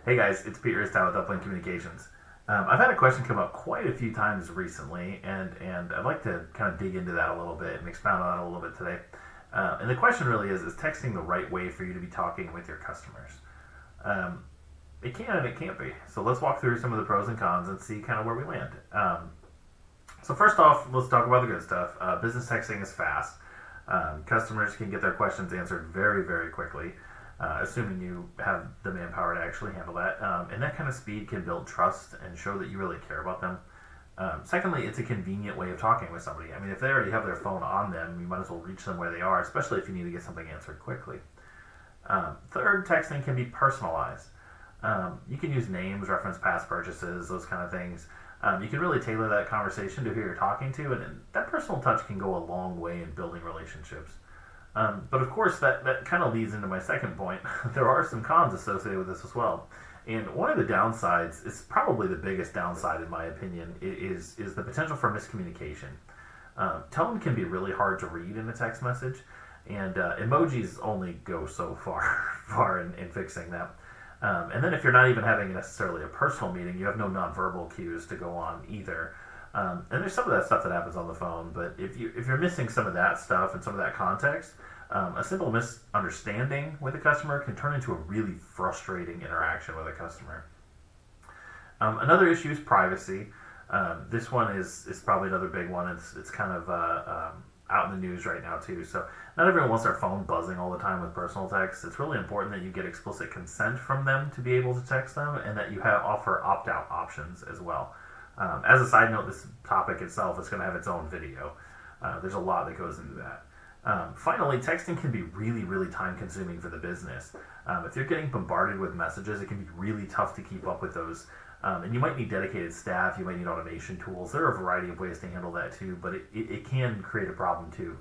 Hey guys, it's Peter Ristow with UpLync Communications. I've had a question come up quite a few times recently, and I'd like to kind of dig into that a little bit and expound on it a little bit today. And the question really is texting the right way for you to be talking with your customers? It can and it can't be. So let's walk through some of the pros and cons and see kind of where we land. So first off, let's talk about the good stuff. Business texting is fast. Customers can get their questions answered very, very quickly. Assuming you have the manpower to actually handle that. And that kind of speed can build trust and show that you really care about them. Secondly, it's a convenient way of talking with somebody. I mean, if they already have their phone on them, you might as well reach them where they are, especially if you need to get something answered quickly. Third, texting can be personalized. You can use names, reference past purchases, those kind of things. You can really tailor that conversation to who you're talking to, and that personal touch can go a long way in building relationships. But of course, that kind of leads into my second point. There are some cons associated with this as well. And one of the downsides is probably the biggest downside, in my opinion, is the potential for miscommunication. Tone can be really hard to read in a text message, and emojis only go so far in fixing that. And then if you're not even having necessarily a personal meeting, you have no nonverbal cues to go on either. And there's some of that stuff that happens on the phone, but if you're missing some of that stuff and some of that context, a simple misunderstanding with a customer can turn into a really frustrating interaction with a customer. Another issue is privacy. This one is probably another big one. It's kind of out in the news right now too. So not everyone wants their phone buzzing all the time with personal texts. It's really important that you get explicit consent from them to be able to text them, and that you offer opt-out options as well. As a side note, this topic itself is going to have its own video. There's a lot that goes into that. Finally, texting can be really, really time consuming for the business. If you're getting bombarded with messages, it can be really tough to keep up with those. And you might need dedicated staff, you might need automation tools. There are a variety of ways to handle that too, but it can create a problem too.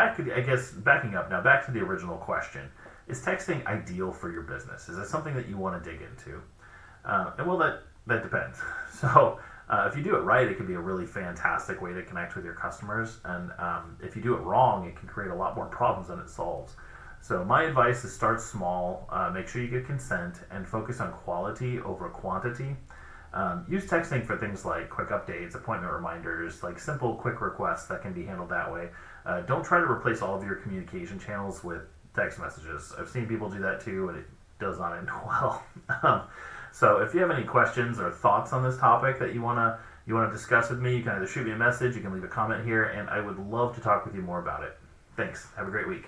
Backing up now, back to the original question. Is texting ideal for your business? Is it something that you want to dig into? That depends. So if you do it right, it can be a really fantastic way to connect with your customers. And if you do it wrong, it can create a lot more problems than it solves. So my advice is start small, make sure you get consent, and focus on quality over quantity. Use texting for things like quick updates, appointment reminders, like simple quick requests that can be handled that way. Don't try to replace all of your communication channels with text messages. I've seen people do that too, and it does not end well. So if you have any questions or thoughts on this topic that you wanna discuss with me, you can either shoot me a message, you can leave a comment here, and I would love to talk with you more about it. Thanks. Have a great week.